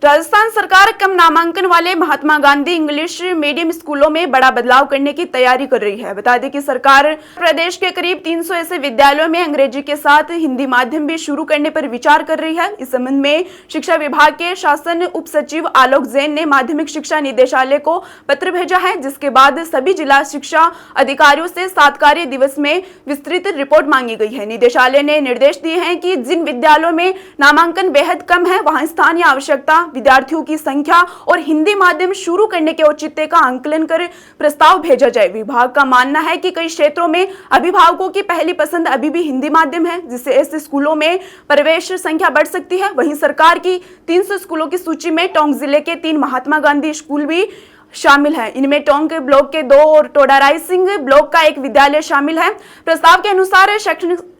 राजस्थान सरकार कम नामांकन वाले महात्मा गांधी इंग्लिश मीडियम स्कूलों में बड़ा बदलाव करने की तैयारी कर रही है। बता दें कि सरकार प्रदेश के करीब 300 ऐसे विद्यालयों में अंग्रेजी के साथ हिंदी माध्यम भी शुरू करने पर विचार कर रही है। इस संबंध में शिक्षा विभाग के शासन उप सचिव आलोक जैन ने माध्यमिक शिक्षा निदेशालय को पत्र भेजा है, जिसके बाद सभी जिला शिक्षा अधिकारियों से 7 कार्य दिवस में विस्तृत रिपोर्ट मांगी गई है। निदेशालय ने निर्देश दिए हैं कि जिन विद्यालयों में नामांकन बेहद कम है, वहां स्थानीय आवश्यकता, विद्यार्थियों की संख्या और हिंदी माध्यम शुरू करने के औचित्य का आंकलन कर प्रस्ताव भेजा जाए। विभाग का मानना है कि कई क्षेत्रों में अभिभावकों की पहली पसंद अभी भी हिंदी माध्यम है, जिससे ऐसे स्कूलों में प्रवेश संख्या बढ़ सकती है। वहीं सरकार की 300 स्कूलों की सूची में टोंक जिले के 3 महात्मा गांधी स्कूल भी शामिल है। इनमें टोंक ब्लॉक के 2 और टोडाराई सिंह ब्लॉक का 1 विद्यालय शामिल है। प्रस्ताव के अनुसार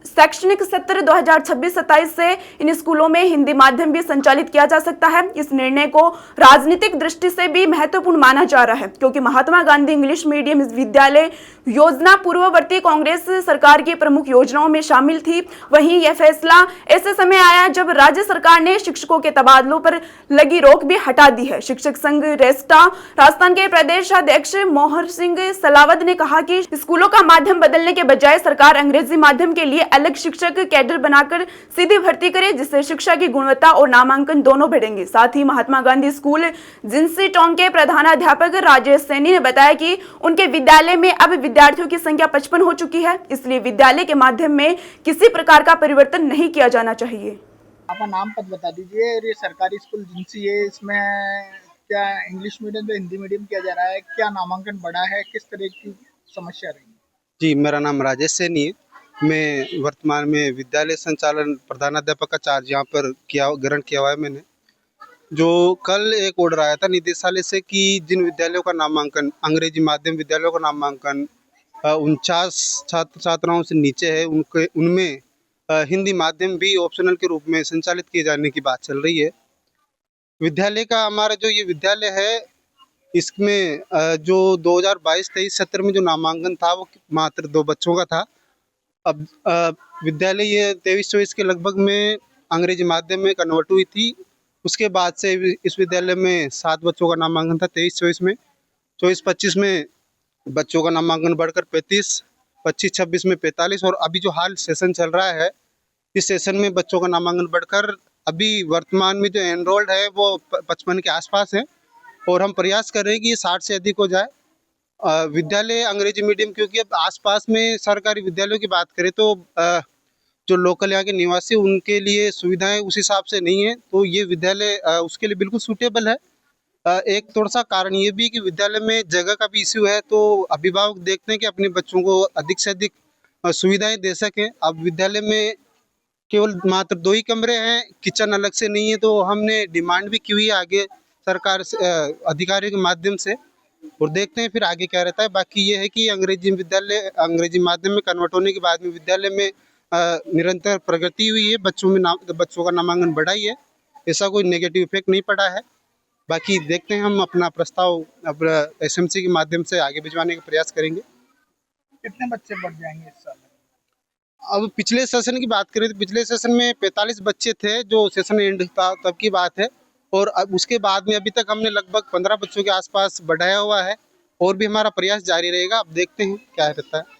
शैक्षणिक सत्र 2026-27 से इन स्कूलों में हिंदी माध्यम भी संचालित किया जा सकता है। इस निर्णय को राजनीतिक दृष्टि से भी महत्वपूर्ण माना जा रहा है, क्योंकि महात्मा गांधी इंग्लिश मीडियम विद्यालय योजना पूर्ववर्ती कांग्रेस सरकार की प्रमुख योजनाओं में शामिल थी। वहीं यह फैसला ऐसे समय आया जब राज्य सरकार ने शिक्षकों के तबादलों पर लगी रोक भी हटा दी है। शिक्षक संघ रेस्टा राजस्थान के प्रदेश अध्यक्ष मोहर सिंह सलावत ने कहा कि स्कूलों का माध्यम बदलने के बजाय सरकार अंग्रेजी माध्यम के लिए अलग शिक्षक कैडर बनाकर सीधी भर्ती करे, जिससे शिक्षा की गुणवत्ता और नामांकन दोनों बढ़ेंगे। साथ ही महात्मा गांधी स्कूल जिनसी टोंक के प्रधानाध्यापक राजेश सैनी ने बताया कि उनके विद्यालय में अब विद्यार्थियों की संख्या 55 हो चुकी है, इसलिए विद्यालय के माध्यम में किसी प्रकार का परिवर्तन नहीं किया जाना चाहिए। आपका नाम पद बता दीजिए। ये सरकारी स्कूल जिनसी है, इसमें क्या इंग्लिश मीडियम या हिंदी मीडियम किया जा रहा है? क्या नामांकन बढ़ा है? किस तरह की समस्या रही? जी, मेरा नाम राजेश सैनी है। मैं वर्तमान में विद्यालय संचालन प्रधानाध्यापक का चार्ज यहाँ पर ग्रहण किया हुआ है मैंने। जो कल एक ऑर्डर आया था निदेशालय से कि जिन विद्यालयों का नामांकन अंग्रेजी माध्यम विद्यालयों का नामांकन 49 छात्र छात्राओं से नीचे है, उनमें हिंदी माध्यम भी ऑप्शनल के रूप में संचालित किए जाने की बात चल रही है। विद्यालय का हमारा जो ये विद्यालय है, इसमें जो 2022-23 सत्र में जो नामांकन था वो मात्र 2 बच्चों का था। अब विद्यालय ये 23-24 के लगभग में अंग्रेजी माध्यम में कन्वर्ट हुई थी। उसके बाद से इस विद्यालय में 7 बच्चों का नामांकन था 23-24 में। 24-25 में बच्चों का नामांकन बढ़कर 35, 25-26 में 45 और अभी जो हाल सेशन चल रहा है, इस सेशन में बच्चों का नामांकन बढ़कर अभी वर्तमान में जो एनरोल्ड है वो 55 के आसपास है और हम प्रयास कर रहे हैं कि ये 60 से अधिक हो जाए। विद्यालय अंग्रेजी मीडियम, क्योंकि अब आसपास में सरकारी विद्यालयों की बात करें तो जो लोकल यहाँ के निवासी उनके लिए सुविधाएं उस हिसाब से नहीं है, तो ये विद्यालय उसके लिए बिल्कुल सूटेबल है। एक थोड़ा सा कारण ये भी कि विद्यालय में जगह का भी इश्यू है, तो अभिभावक देखते हैं कि अपने बच्चों को अधिक से अधिक सुविधाएं दे सकें। अब विद्यालय में केवल मात्र 2 ही कमरे हैं, किचन अलग से नहीं है, तो हमने डिमांड भी की हुई है आगे सरकार से अधिकारियों के माध्यम से, और देखते हैं फिर आगे क्या रहता है। बाकी ये है कि अंग्रेजी माध्यम में कन्वर्ट होने के बाद में विद्यालय में निरंतर प्रगति हुई है, बच्चों का नामांकन बढ़ा ही है, ऐसा कोई नेगेटिव इफेक्ट नहीं पड़ा है। बाकी देखते हैं, हम अपना प्रस्ताव एसएमसी के माध्यम से आगे भिजवाने का प्रयास करेंगे। कितने बच्चे बढ़ जाएंगे इस साल? अब पिछले सेशन की बात करें तो पिछले सेशन में 45 बच्चे थे, जो सेशन एंड था तब की बात है, और अब उसके बाद में अभी तक हमने लगभग 15 बच्चों के आसपास बढ़ाया हुआ है और भी हमारा प्रयास जारी रहेगा। अब देखते हैं क्या रहता है।